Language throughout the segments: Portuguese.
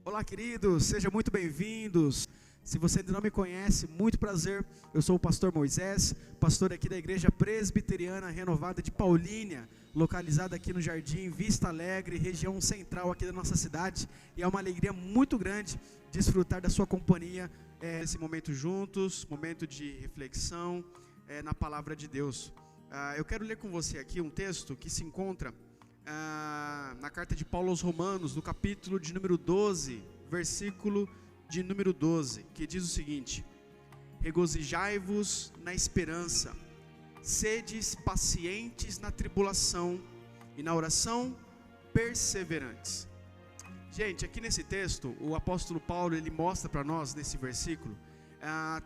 Olá, queridos, sejam muito bem-vindos. Se você ainda não me conhece, muito prazer. Eu sou o pastor Moisés, pastor aqui da Igreja Presbiteriana Renovada de Paulínia, localizada aqui no Jardim Vista Alegre, região central aqui da nossa cidade. E é uma alegria muito grande desfrutar da sua companhia nesse momento juntos, momento de reflexão na palavra de Deus. Eu quero ler com você aqui um texto que se encontra na carta de Paulo aos Romanos, no capítulo de número 12, versículo de número 12, que diz o seguinte: regozijai-vos na esperança, sedes pacientes na tribulação e na oração perseverantes. Gente, aqui nesse texto, o apóstolo Paulo, ele mostra para nós, nesse versículo,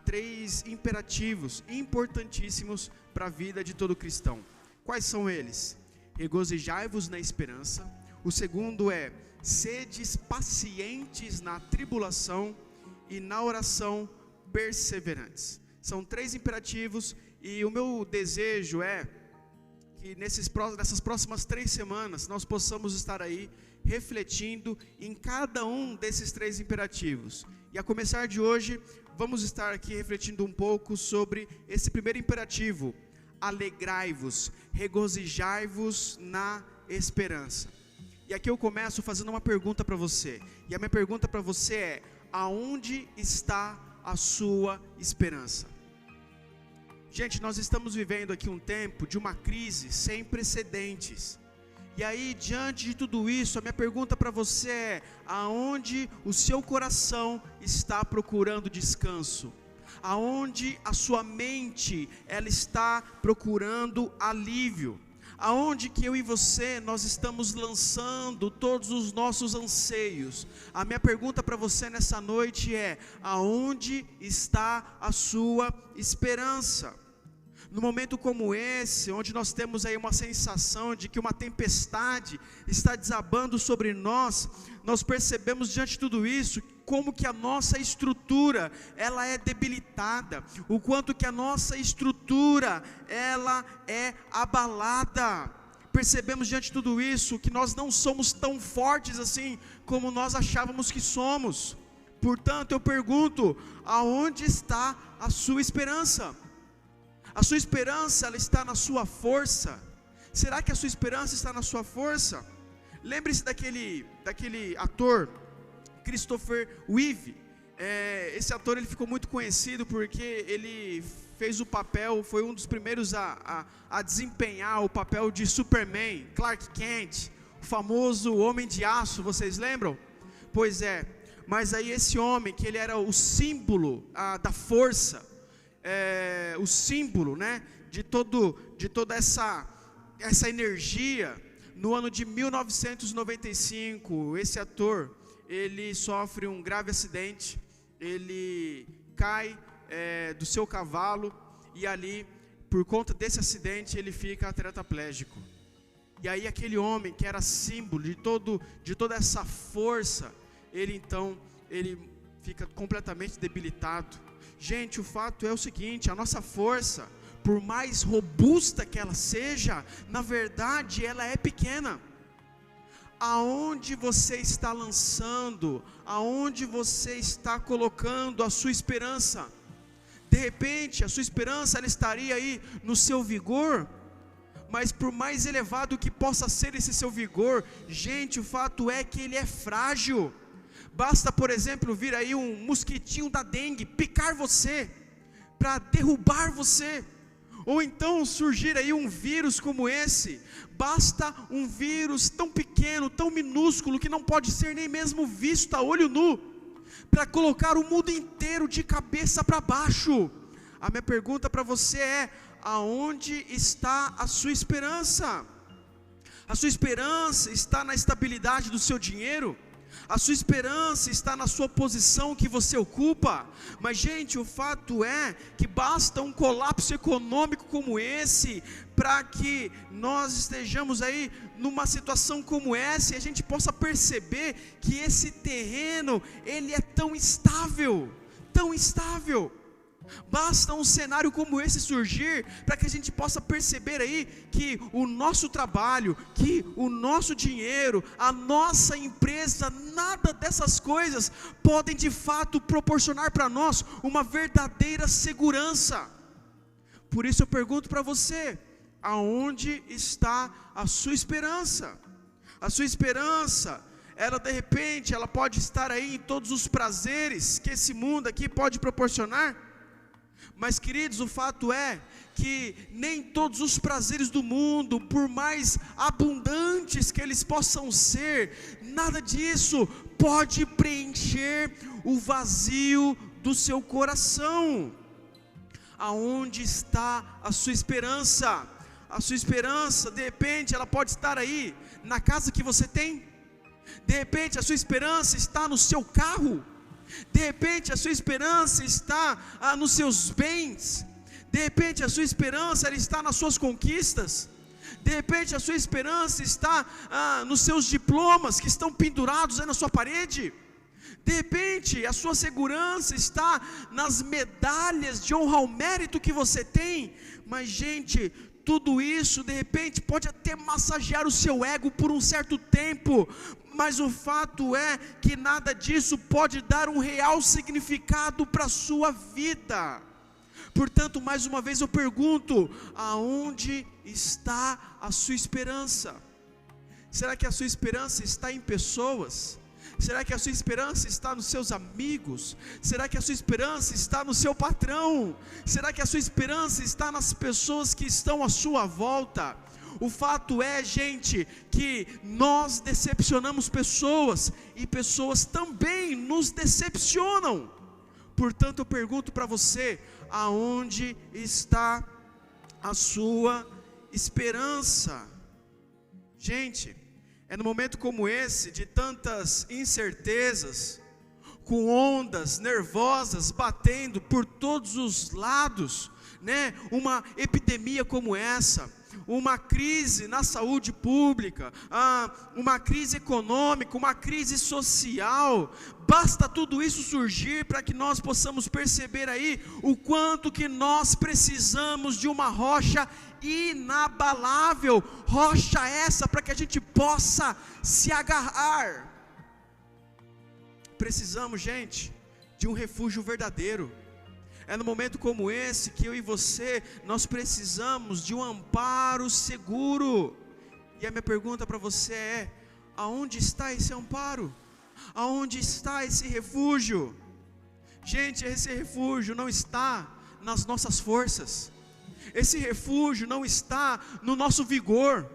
três imperativos importantíssimos para a vida de todo cristão. Quais são eles? Regozijai-vos na esperança. O segundo é: sedes pacientes na tribulação e na oração perseverantes. São três imperativos e o meu desejo é que nessas próximas 3 semanas nós possamos estar aí refletindo em cada um desses três imperativos. E a começar de hoje, vamos estar aqui refletindo um pouco sobre esse primeiro imperativo: alegrai-vos, regozijai-vos na esperança. E aqui eu começo fazendo uma pergunta para você. E a minha pergunta para você é: aonde está a sua esperança? Gente, nós estamos vivendo aqui um tempo de uma crise sem precedentes. E aí, diante de tudo isso, a minha pergunta para você é: aonde o seu coração está procurando descanso? Aonde a sua mente ela está procurando alívio? Aonde que eu e você, nós estamos lançando todos os nossos anseios? A minha pergunta para você nessa noite é: aonde está a sua esperança? No momento como esse, onde nós temos aí uma sensação de que uma tempestade está desabando sobre nós, nós percebemos diante de tudo isso, como que a nossa estrutura, ela é debilitada, o quanto que a nossa estrutura, ela é abalada. Percebemos diante de tudo isso, que nós não somos tão fortes assim, como nós achávamos que somos. Portanto, eu pergunto: aonde está a sua esperança? A sua esperança, ela está na sua força? Será que a sua esperança está na sua força? Lembre-se daquele ator, Christopher Reeve. Esse ator, ele ficou muito conhecido porque ele fez o papel, foi um dos primeiros a desempenhar o papel de Superman, Clark Kent, o famoso Homem de Aço, vocês lembram? Pois é, mas aí esse homem, que ele era o símbolo da força, o símbolo, né, de toda essa energia. No ano de 1995, esse ator, ele sofre um grave acidente, ele cai do seu cavalo, e ali, por conta desse acidente, ele fica tetraplégico. E aí aquele homem que era símbolo de toda essa força, ele fica completamente debilitado. Gente, o fato é o seguinte: a nossa força, por mais robusta que ela seja, na verdade ela é pequena. Aonde você está lançando, aonde você está colocando a sua esperança? De repente, a sua esperança, ela estaria aí no seu vigor, mas por mais elevado que possa ser esse seu vigor, gente, o fato é que ele é frágil. Basta, por exemplo, vir aí um mosquitinho da dengue picar você, para derrubar você. Ou então surgir aí um vírus como esse. Basta um vírus tão pequeno, tão minúsculo, que não pode ser nem mesmo visto a olho nu, para colocar o mundo inteiro de cabeça para baixo. A minha pergunta para você é: aonde está a sua esperança? A sua esperança está na estabilidade do seu dinheiro? A sua esperança está na sua posição que você ocupa? Mas, gente, o fato é que basta um colapso econômico como esse, para que nós estejamos aí numa situação como essa, e a gente possa perceber que esse terreno, ele é tão instável, tão instável. Basta um cenário como esse surgir para que a gente possa perceber aí que o nosso trabalho, que o nosso dinheiro, a nossa empresa, nada dessas coisas podem de fato proporcionar para nós uma verdadeira segurança. Por isso eu pergunto para você: aonde está a sua esperança? A sua esperança, ela de repente, ela pode estar aí em todos os prazeres que esse mundo aqui pode proporcionar. Mas queridos, o fato é que nem todos os prazeres do mundo, por mais abundantes que eles possam ser, nada disso pode preencher o vazio do seu coração. Aonde está a sua esperança? A sua esperança, de repente, ela pode estar aí na casa que você tem. De repente a sua esperança está no seu carro. De repente a sua esperança está nos seus bens. De repente a sua esperança ela está nas suas conquistas. De repente a sua esperança está nos seus diplomas que estão pendurados aí na sua parede. De repente a sua segurança está nas medalhas de honra ao mérito que você tem. Mas gente, tudo isso de repente pode até massagear o seu ego por um certo tempo, mas o fato é que nada disso pode dar um real significado para a sua vida. Portanto, mais uma vez eu pergunto: aonde está a sua esperança? Será que a sua esperança está em pessoas? Será que a sua esperança está nos seus amigos? Será que a sua esperança está no seu patrão? Será que a sua esperança está nas pessoas que estão à sua volta? O fato é, gente, que nós decepcionamos pessoas e pessoas também nos decepcionam. Portanto, eu pergunto para você: aonde está a sua esperança? Gente, é no momento como esse, de tantas incertezas, com ondas nervosas batendo por todos os lados, né? Uma epidemia como essa, uma crise na saúde pública, uma crise econômica, uma crise social, basta tudo isso surgir para que nós possamos perceber aí o quanto que nós precisamos de uma rocha inabalável, rocha essa para que a gente possa se agarrar. Precisamos, gente, de um refúgio verdadeiro. É no momento como esse que eu e você, nós precisamos de um amparo seguro. E a minha pergunta para você é: aonde está esse amparo? Aonde está esse refúgio? Gente, esse refúgio não está nas nossas forças. Esse refúgio não está no nosso vigor.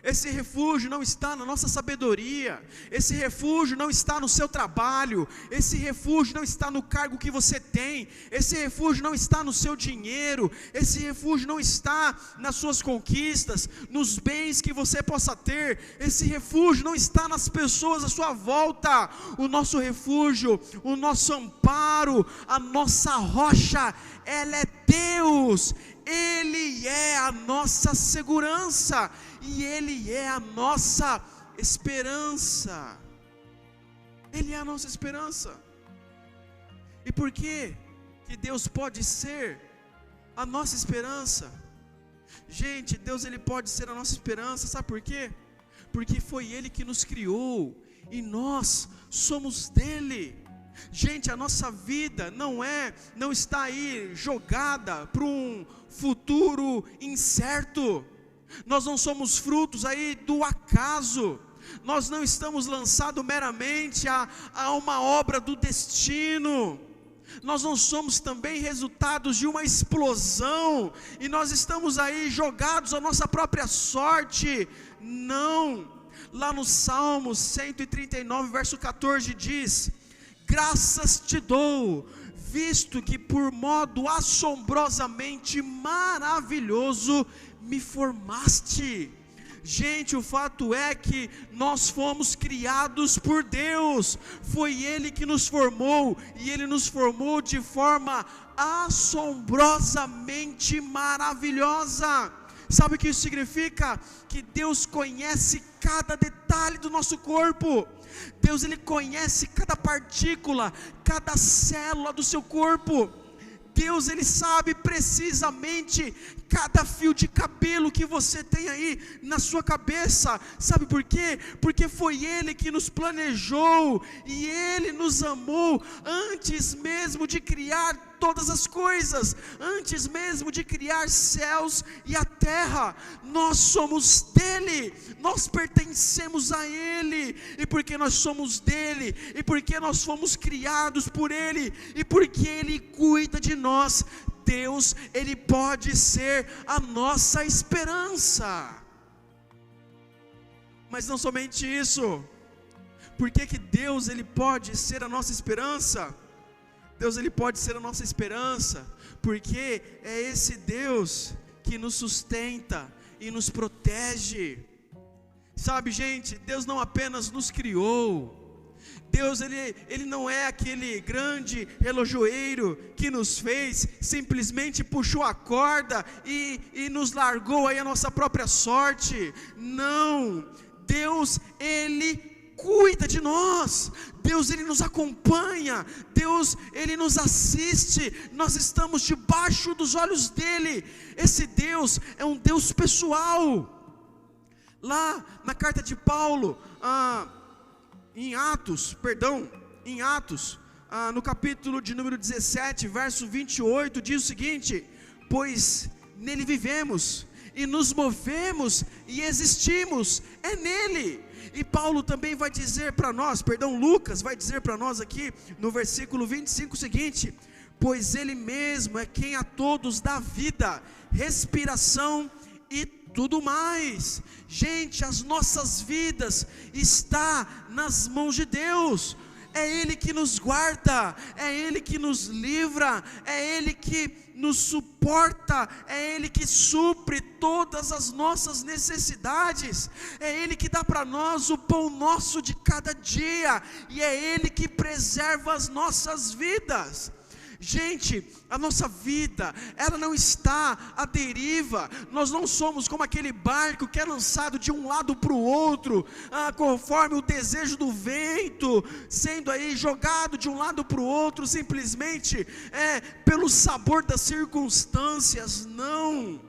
Esse refúgio não está na nossa sabedoria. Esse refúgio não está no seu trabalho. Esse refúgio não está no cargo que você tem. Esse refúgio não está no seu dinheiro. Esse refúgio não está nas suas conquistas, nos bens que você possa ter. Esse refúgio não está nas pessoas à sua volta. O nosso refúgio, o nosso amparo, a nossa rocha, ela é Deus. Ele é a nossa segurança e Ele é a nossa esperança. Ele é a nossa esperança. E por que Deus pode ser a nossa esperança? Gente, Deus ele pode ser a nossa esperança, sabe por quê? Porque foi Ele que nos criou e nós somos dele. Gente, a nossa vida não está aí jogada para um futuro incerto. Nós não somos frutos aí do acaso. Nós não estamos lançados meramente a uma obra do destino. Nós não somos também resultados de uma explosão e nós estamos aí jogados à nossa própria sorte. Não. Lá no Salmo 139, verso 14 diz: graças te dou, visto que por modo assombrosamente maravilhoso me formaste. Gente, o fato é que nós fomos criados por Deus. Foi Ele que nos formou, e Ele nos formou de forma assombrosamente maravilhosa. Sabe o que isso significa? Que Deus conhece cada detalhe do nosso corpo. Deus ele conhece cada partícula, cada célula do seu corpo. Deus, Ele sabe precisamente cada fio de cabelo que você tem aí na sua cabeça. Sabe por quê? Porque foi Ele que nos planejou, e Ele nos amou antes mesmo de criar todas as coisas, antes mesmo de criar céus e a terra. Nós somos dele, nós pertencemos a Ele, e porque nós somos dele, e porque nós fomos criados por Ele, e porque Ele cuida de nós, Deus, Ele pode ser a nossa esperança. Mas não somente isso. Por que Deus, Ele pode ser a nossa esperança? Deus, Ele pode ser a nossa esperança, porque é esse Deus que nos sustenta e nos protege. Sabe, gente, Deus não apenas nos criou, Deus, Ele não é aquele grande relojoeiro que nos fez, simplesmente puxou a corda e nos largou aí a nossa própria sorte. Não, Deus, Ele cuida de nós, Deus, Ele nos acompanha, Deus, Ele nos assiste, nós estamos debaixo dos olhos dEle. Esse Deus é um Deus pessoal. Lá na carta de Paulo, em Atos, no capítulo de número 17, verso 28, diz o seguinte: pois nele vivemos, e nos movemos, e existimos, é nele. E Paulo também vai dizer para nós, Lucas vai dizer para nós aqui, no versículo 25 o seguinte: pois ele mesmo é quem a todos dá vida, respiração e tudo mais. Gente, as nossas vidas está nas mãos de Deus. É Ele que nos guarda, é Ele que nos livra, é Ele que nos suporta, é Ele que supre todas as nossas necessidades, é Ele que dá para nós o pão nosso de cada dia, e é Ele que preserva as nossas vidas. Gente, a nossa vida, ela não está à deriva. Nós não somos como aquele barco que é lançado de um lado para o outro, conforme o desejo do vento, sendo aí jogado de um lado para o outro, simplesmente pelo sabor das circunstâncias. Não,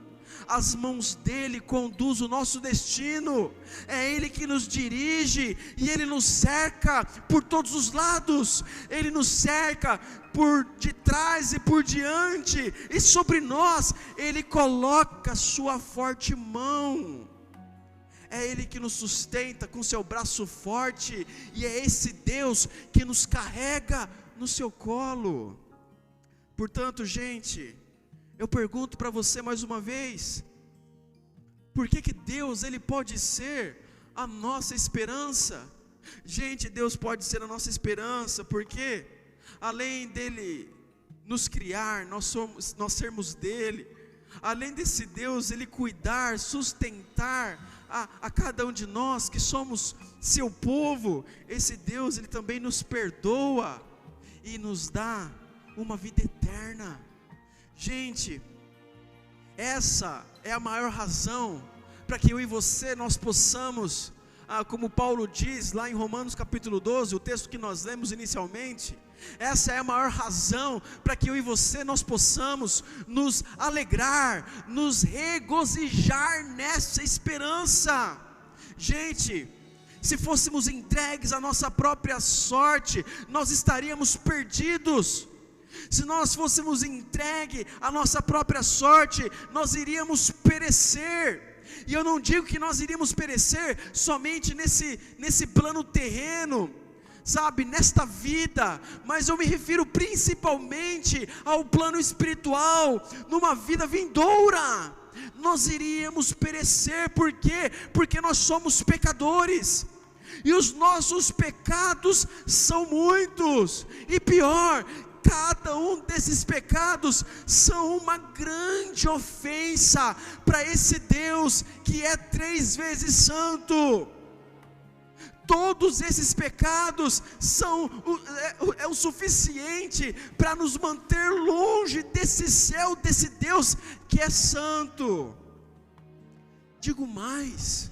as mãos dele conduzem o nosso destino, é Ele que nos dirige, e Ele nos cerca por todos os lados, Ele nos cerca por de trás e por diante, e sobre nós Ele coloca sua forte mão. É Ele que nos sustenta com seu braço forte, e é esse Deus que nos carrega no seu colo. Portanto, gente, eu pergunto para você mais uma vez: por que Deus, Ele pode ser a nossa esperança? Gente, Deus pode ser a nossa esperança, porque além dEle nos criar, nós sermos dEle, além desse Deus, Ele cuidar, sustentar a cada um de nós que somos seu povo, esse Deus, Ele também nos perdoa e nos dá uma vida eterna. Gente, essa é a maior razão para que eu e você nós possamos, como Paulo diz lá em Romanos capítulo 12, o texto que nós lemos inicialmente, essa é a maior razão para que eu e você nós possamos nos alegrar, nos regozijar nessa esperança. Gente, se fôssemos entregues à nossa própria sorte, nós estaríamos perdidos. Se nós fôssemos entregues à nossa própria sorte, nós iríamos perecer. E eu não digo que nós iríamos perecer somente nesse plano terreno, sabe, nesta vida, mas eu me refiro principalmente ao plano espiritual, numa vida vindoura. Nós iríamos perecer, por quê? Porque nós somos pecadores, e os nossos pecados são muitos, e pior, cada um desses pecados são uma grande ofensa para esse Deus que é 3 vezes santo. Todos esses pecados são o suficiente para nos manter longe desse céu, desse Deus que é santo. Digo mais,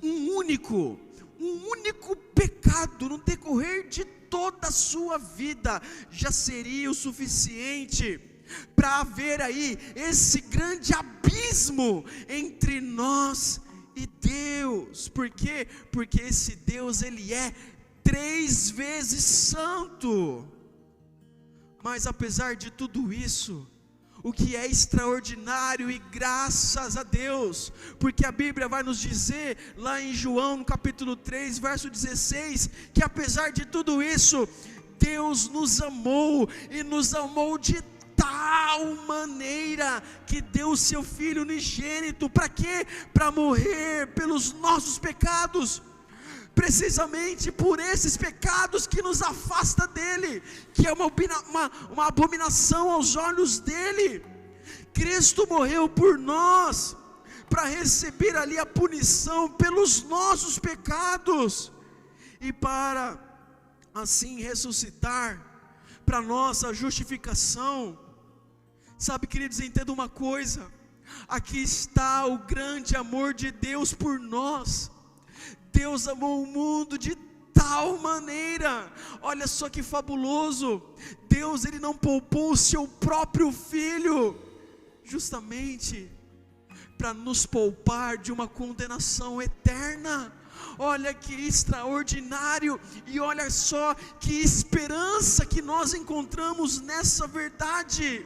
um único pecado no decorrer de toda a sua vida já seria o suficiente para haver aí esse grande abismo entre nós e Deus. Por quê? Porque esse Deus, ele é 3 vezes santo. Mas apesar de tudo isso, o que é extraordinário, e graças a Deus, porque a Bíblia vai nos dizer, lá em João, no capítulo 3, verso 16, que apesar de tudo isso, Deus nos amou, e nos amou de tal maneira, que deu o seu Filho unigênito. Para quê? Para morrer pelos nossos pecados, precisamente por esses pecados que nos afasta dele, que é uma abominação aos olhos dele. Cristo morreu por nós, para receber ali a punição pelos nossos pecados, e para assim ressuscitar para nossa justificação. Sabe, queridos, entenda uma coisa: aqui está o grande amor de Deus por nós. Deus amou o mundo de tal maneira, olha só que fabuloso, Deus, ele não poupou o seu próprio Filho, justamente para nos poupar de uma condenação eterna. Olha que extraordinário, e olha só que esperança que nós encontramos nessa verdade.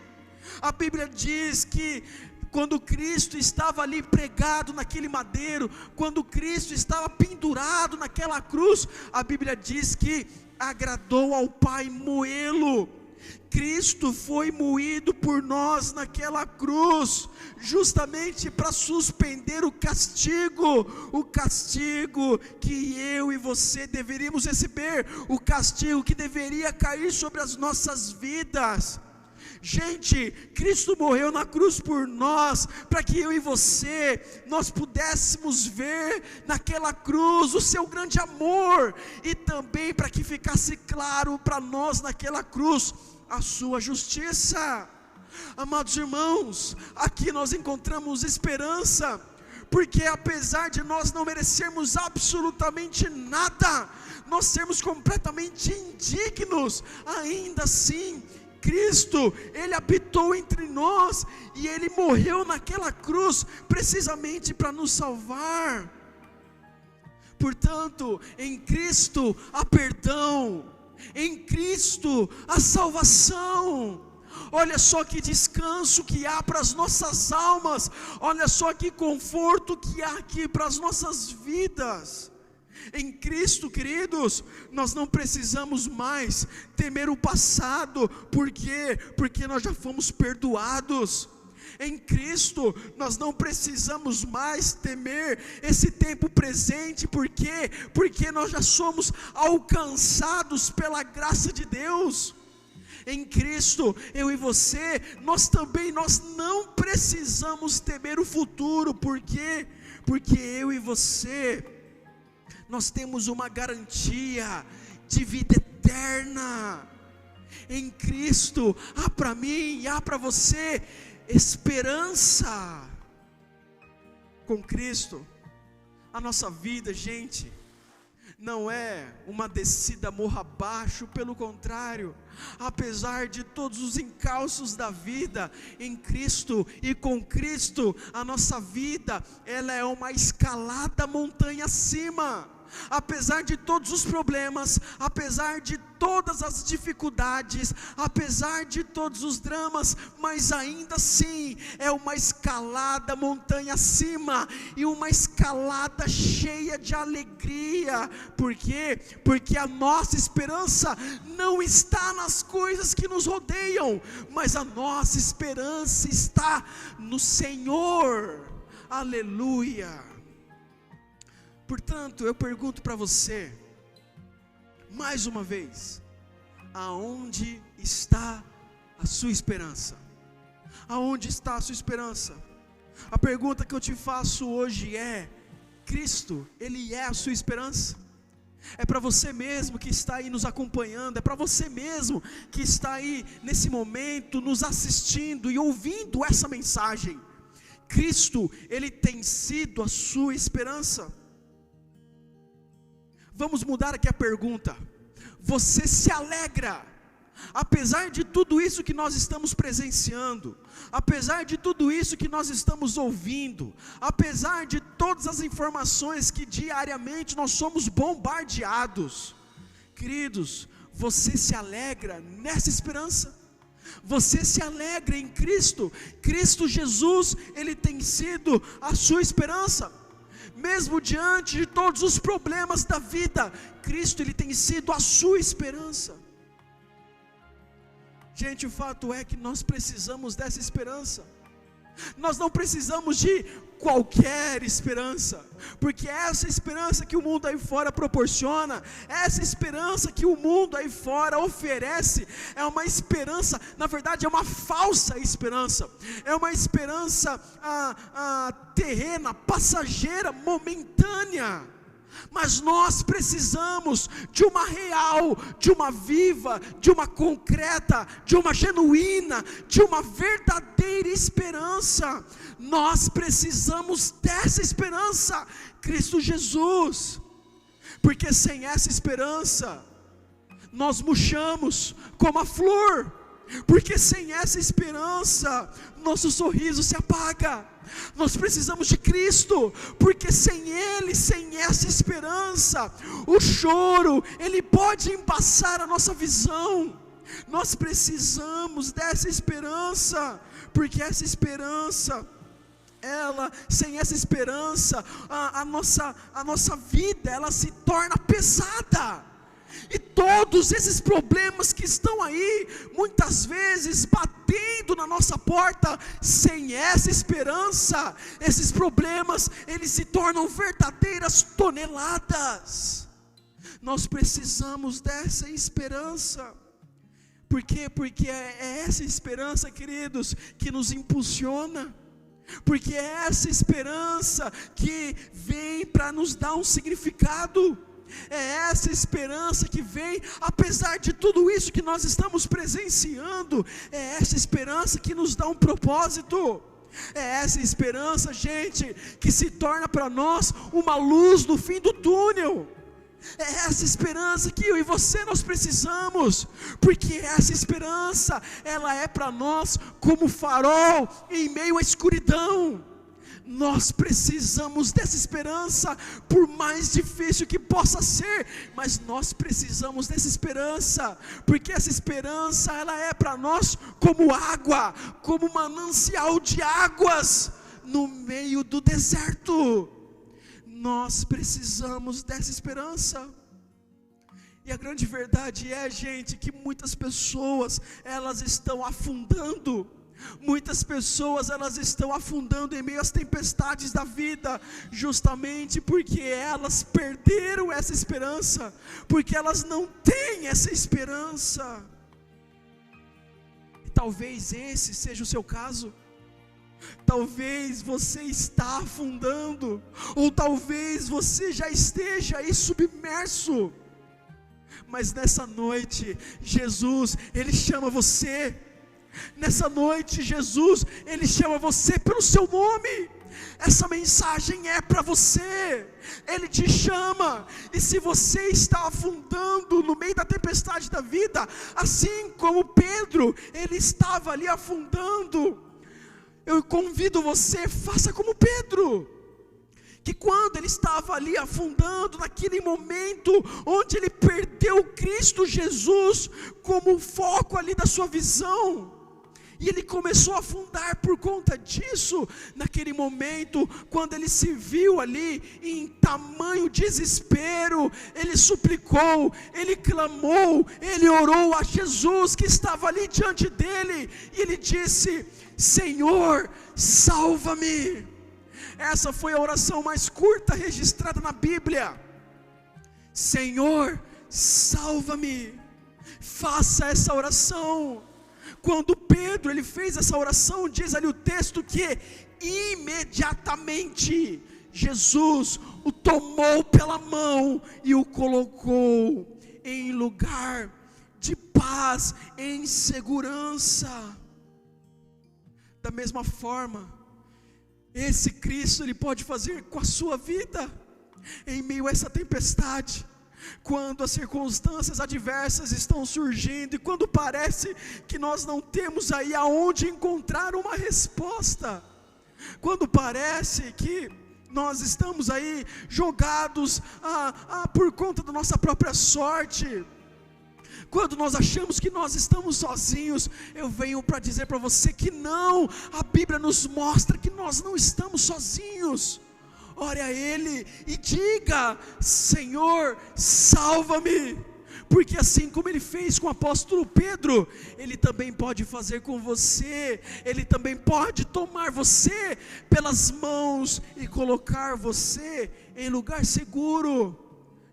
A Bíblia diz que quando Cristo estava ali pregado naquele madeiro, quando Cristo estava pendurado naquela cruz, a Bíblia diz que agradou ao Pai moê-lo. Cristo foi moído por nós naquela cruz, justamente para suspender o castigo que eu e você deveríamos receber, o castigo que deveria cair sobre as nossas vidas. Gente, Cristo morreu na cruz por nós, para que eu e você, nós pudéssemos ver naquela cruz o seu grande amor, e também para que ficasse claro para nós naquela cruz a sua justiça. Amados irmãos, aqui nós encontramos esperança, porque apesar de nós não merecermos absolutamente nada, nós sermos completamente indignos, ainda assim Cristo, ele habitou entre nós, e ele morreu naquela cruz, precisamente para nos salvar. Portanto, em Cristo há perdão, em Cristo há salvação. Olha só que descanso que há para as nossas almas, olha só que conforto que há aqui para as nossas vidas. Em Cristo, queridos, nós não precisamos mais temer o passado. Por quê? Porque nós já fomos perdoados. Em Cristo, nós não precisamos mais temer esse tempo presente. Por quê? Porque nós já somos alcançados pela graça de Deus. Em Cristo, eu e você, nós não precisamos temer o futuro. Por quê? Porque eu e você, nós temos uma garantia de vida eterna. Em Cristo há para mim e há para você esperança. Com Cristo, a nossa vida, gente, não é uma descida morro abaixo, pelo contrário, apesar de todos os encalços da vida, em Cristo e com Cristo, a nossa vida, ela é uma escalada montanha acima. Apesar de todos os problemas, apesar de todas as dificuldades, apesar de todos os dramas, mas ainda assim é uma escalada montanha acima, e uma escalada cheia de alegria. Por quê? Porque a nossa esperança não está nas coisas que nos rodeiam, mas a nossa esperança está no Senhor. Aleluia. Portanto, eu pergunto para você, mais uma vez, aonde está a sua esperança? Aonde está a sua esperança? A pergunta que eu te faço hoje é: Cristo, Ele é a sua esperança? É para você mesmo que está aí nos acompanhando, é para você mesmo que está aí nesse momento nos assistindo e ouvindo essa mensagem. Cristo, Ele tem sido a sua esperança? Vamos mudar aqui a pergunta: você se alegra apesar de tudo isso que nós estamos presenciando, apesar de tudo isso que nós estamos ouvindo, apesar de todas as informações que diariamente nós somos bombardeados, queridos, você se alegra nessa esperança? Você se alegra em Cristo? Cristo Jesus, Ele tem sido a sua esperança, mesmo diante de todos os problemas da vida, Cristo Ele tem sido a sua esperança. Gente, o fato é que nós precisamos dessa esperança. Nós não precisamos de qualquer esperança, porque essa esperança que o mundo aí fora proporciona, essa esperança que o mundo aí fora oferece, é uma esperança, na verdade é uma falsa esperança, é uma esperança terrena, passageira, momentânea. Mas nós precisamos de uma real, de uma viva, de uma concreta, de uma genuína, de uma verdadeira esperança. Nós precisamos dessa esperança, Cristo Jesus, porque sem essa esperança nós murchamos como a flor, porque sem essa esperança nosso sorriso se apaga. Nós precisamos de Cristo, porque sem Ele, sem essa esperança, o choro, ele pode embaçar a nossa visão. Nós precisamos dessa esperança, porque essa esperança, sem essa esperança, a nossa vida, ela se torna pesada. E todos esses problemas que estão aí, muitas vezes batendo na nossa porta, sem essa esperança, esses problemas, eles se tornam verdadeiras toneladas. Nós precisamos dessa esperança. Por quê? Porque é essa esperança, queridos, que nos impulsiona. Porque é essa esperança que vem para nos dar um significado. É essa esperança que vem, apesar de tudo isso que nós estamos presenciando, é essa esperança que nos dá um propósito. É essa esperança, gente, que se torna para nós uma luz no fim do túnel. É essa esperança que eu e você nós precisamos, porque essa esperança, ela é para nós como farol em meio à escuridão. Nós precisamos dessa esperança, por mais difícil que possa ser, mas nós precisamos dessa esperança, porque essa esperança, ela é para nós como água, como manancial de águas, no meio do deserto. Nós precisamos dessa esperança. E a grande verdade é, gente, que muitas pessoas, elas estão afundando. Muitas pessoas, elas estão afundando em meio às tempestades da vida, justamente porque elas perderam essa esperança, porque elas não têm essa esperança. E talvez esse seja o seu caso. Talvez você está afundando, ou talvez você já esteja aí submerso. Mas nessa noite, Jesus, Ele chama você. Nessa noite, Jesus, Ele chama você pelo seu nome. Essa mensagem é para você. Ele te chama. E se você está afundando no meio da tempestade da vida, assim como Pedro, ele estava ali afundando, eu convido você, faça como Pedro, que quando ele estava ali afundando, naquele momento onde ele perdeu Cristo Jesus como foco ali da sua visão, e ele começou a afundar por conta disso, naquele momento, quando ele se viu ali em tamanho desespero, ele suplicou, ele clamou, ele orou a Jesus que estava ali diante dele, e ele disse: Senhor, salva-me. Essa foi a oração mais curta registrada na Bíblia. Senhor, salva-me. Faça essa oração. Quando Pedro ele fez essa oração, diz ali o texto que imediatamente Jesus o tomou pela mão e o colocou em lugar de paz, em segurança. Da mesma forma, esse Cristo ele pode fazer com a sua vida, em meio a essa tempestade. quando as circunstâncias adversas estão surgindo, e quando parece que nós não temos aí aonde encontrar uma resposta, quando parece que nós estamos aí jogados por conta da nossa própria sorte, quando nós achamos que nós estamos sozinhos, eu venho para dizer para você que não, a Bíblia nos mostra que nós não estamos sozinhos. Ore a Ele e diga: Senhor, salva-me, porque assim como Ele fez com o apóstolo Pedro, Ele também pode fazer com você. Ele também pode tomar você pelas mãos e colocar você em lugar seguro.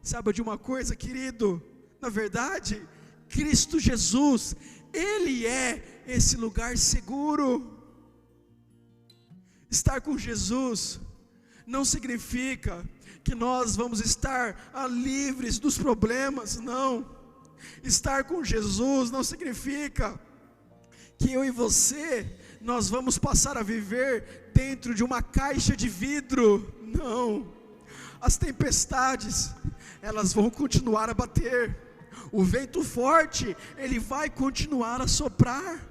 Sabe de uma coisa, querido? Na verdade, Cristo Jesus, Ele é esse lugar seguro. Estar com Jesus não significa que nós vamos estar livres dos problemas, não. Estar com Jesus não significa que eu e você, nós vamos passar a viver dentro de uma caixa de vidro, não. As tempestades, elas vão continuar a bater, o vento forte, ele vai continuar a soprar,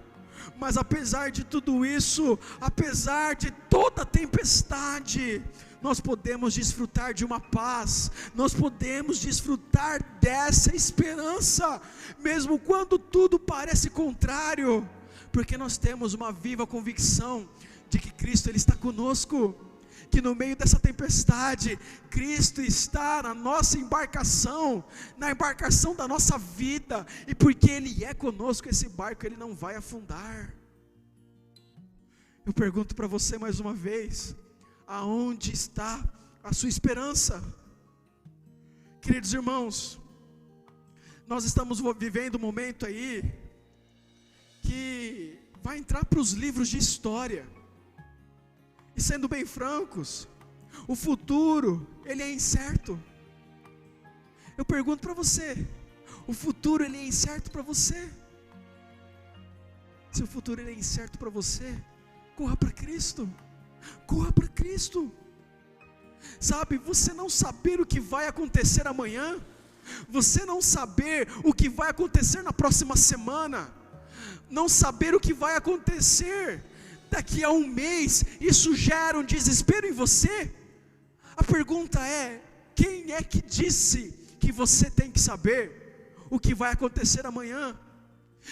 mas apesar de tudo isso, apesar de toda a tempestade, nós podemos desfrutar de uma paz, nós podemos desfrutar dessa esperança, mesmo quando tudo parece contrário, porque nós temos uma viva convicção de que Cristo, Ele está conosco, que no meio dessa tempestade, Cristo está na nossa embarcação, na embarcação da nossa vida, e porque Ele é conosco, esse barco ele não vai afundar. Eu pergunto para você mais uma vez: aonde está a sua esperança? Queridos irmãos, nós estamos vivendo um momento aí, que vai entrar para os livros de história, e sendo bem francos, o futuro, ele é incerto. Eu pergunto para você, o futuro ele é incerto para você? Se o futuro ele é incerto para você, corra para Cristo, corra para Cristo. Sabe, você não saber o que vai acontecer amanhã, você não saber o que vai acontecer na próxima semana, não saber o que vai acontecer daqui a um mês, isso gera um desespero em você. A pergunta é: quem é que disse que você tem que saber o que vai acontecer amanhã?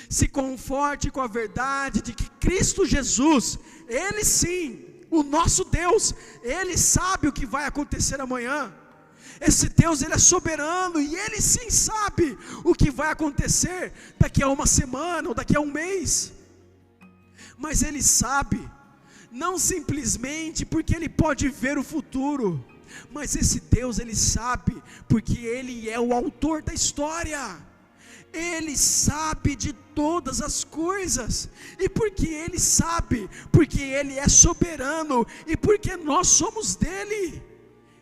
Se conforte com a verdade de que Cristo Jesus, Ele sim, o nosso Deus, Ele sabe o que vai acontecer amanhã. Esse Deus, Ele é soberano, e Ele sim sabe o que vai acontecer daqui a uma semana ou daqui a um mês. Mas Ele sabe, não simplesmente porque Ele pode ver o futuro, mas esse Deus, Ele sabe, porque Ele é o autor da história, Ele sabe de todas as coisas, e porque Ele sabe, porque Ele é soberano, e porque nós somos dEle,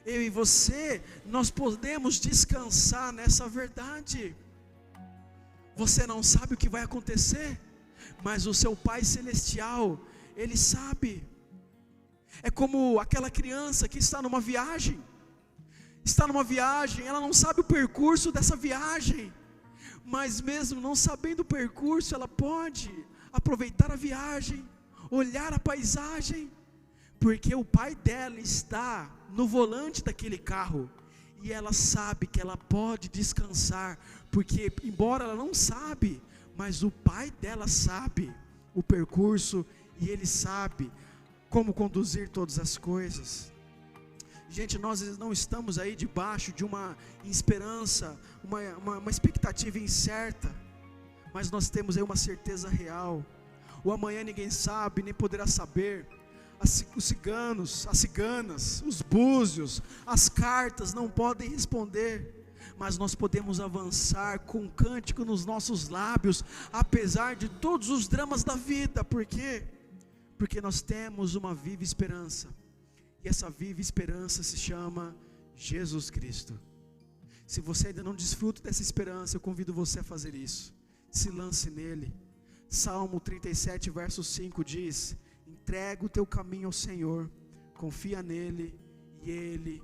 eu e você, nós podemos descansar nessa verdade. Você não sabe o que vai acontecer, mas o seu Pai Celestial, Ele sabe. É como aquela criança que está numa viagem, ela não sabe o percurso dessa viagem, mas mesmo não sabendo o percurso, ela pode aproveitar a viagem, olhar a paisagem, porque o pai dela está no volante daquele carro, e ela sabe que ela pode descansar, porque embora ela não sabe, mas o pai dela sabe o percurso, e ele sabe como conduzir todas as coisas. Gente, nós não estamos aí debaixo de uma esperança, uma expectativa incerta, mas nós temos aí uma certeza real. O amanhã ninguém sabe, nem poderá saber. Os ciganos, as ciganas, os búzios, as cartas não podem responder, mas nós podemos avançar com um cântico nos nossos lábios, apesar de todos os dramas da vida. Por quê? Porque nós temos uma viva esperança, e essa viva esperança se chama Jesus Cristo. Se você ainda não desfruta dessa esperança, eu convido você a fazer isso, se lance nele. Salmo 37 verso 5 diz: entrega o teu caminho ao Senhor, confia nele, e ele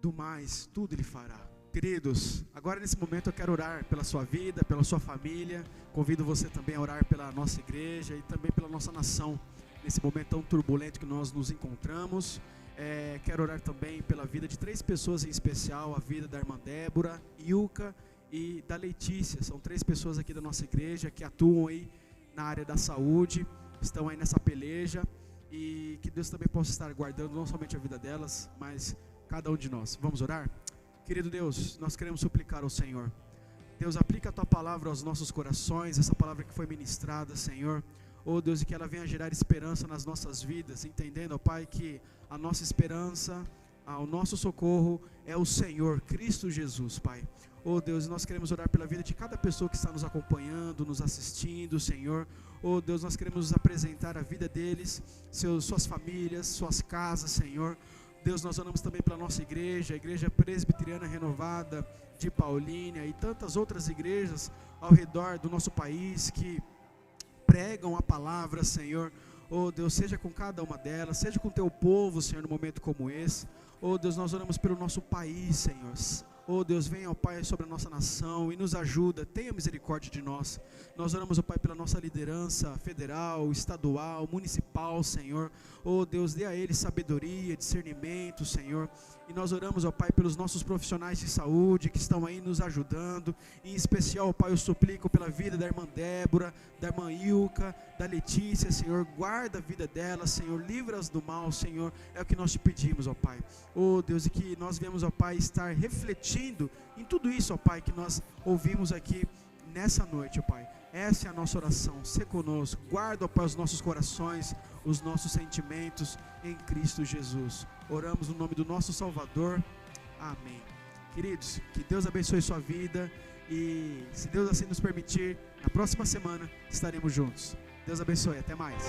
do mais tudo ele fará. Queridos, agora nesse momento eu quero orar pela sua vida, pela sua família. Convido você também a orar pela nossa igreja e também pela nossa nação, nesse momento tão turbulento que nós nos encontramos. Quero orar também pela vida de 3 pessoas em especial, a vida da irmã Débora, Ilka e da Letícia. São 3 pessoas aqui da nossa igreja que atuam aí na área da saúde, estão aí nessa peleja, e que Deus também possa estar guardando não somente a vida delas, mas cada um de nós. Vamos orar? Querido Deus, nós queremos suplicar ao Senhor. Deus, aplica a Tua palavra aos nossos corações, essa palavra que foi ministrada, Senhor. Oh Deus, e que ela venha gerar esperança nas nossas vidas, entendendo, ó Pai, que a nossa esperança, o nosso socorro é o Senhor, Cristo Jesus, Pai. Oh Deus, nós queremos orar pela vida de cada pessoa que está nos acompanhando, nos assistindo, Senhor. Oh Deus, nós queremos nos apresentar a vida deles, suas famílias, suas casas, Senhor. Deus, nós oramos também pela nossa igreja, a Igreja Presbiteriana Renovada de Paulínia e tantas outras igrejas ao redor do nosso país que pregam a palavra, Senhor. Oh Deus, seja com cada uma delas, seja com o Teu povo, Senhor, num momento como esse. Oh Deus, nós oramos pelo nosso país, Senhor. Oh Deus, venha, ó Pai, sobre a nossa nação e nos ajuda, tenha misericórdia de nós. Nós oramos, ó Pai, pela nossa liderança federal, estadual, municipal, Senhor. Oh Deus, dê a eles sabedoria, discernimento, Senhor. E nós oramos, ó Pai, pelos nossos profissionais de saúde que estão aí nos ajudando. Em especial, ó Pai, eu suplico pela vida da irmã Débora, da irmã Ilka, da Letícia, Senhor. Guarda a vida delas, Senhor, livra-as do mal, Senhor. É o que nós te pedimos, ó Pai. Oh Deus, e que nós viemos, ó Pai, estar refletindo em tudo isso, ó Pai, que nós ouvimos aqui nessa noite, ó Pai. Essa é a nossa oração, se conosco, guarda, ó Pai, os nossos corações, os nossos sentimentos em Cristo Jesus. Oramos no nome do nosso Salvador, amém. Queridos, que Deus abençoe sua vida e, se Deus assim nos permitir, na próxima semana estaremos juntos. Deus abençoe, até mais.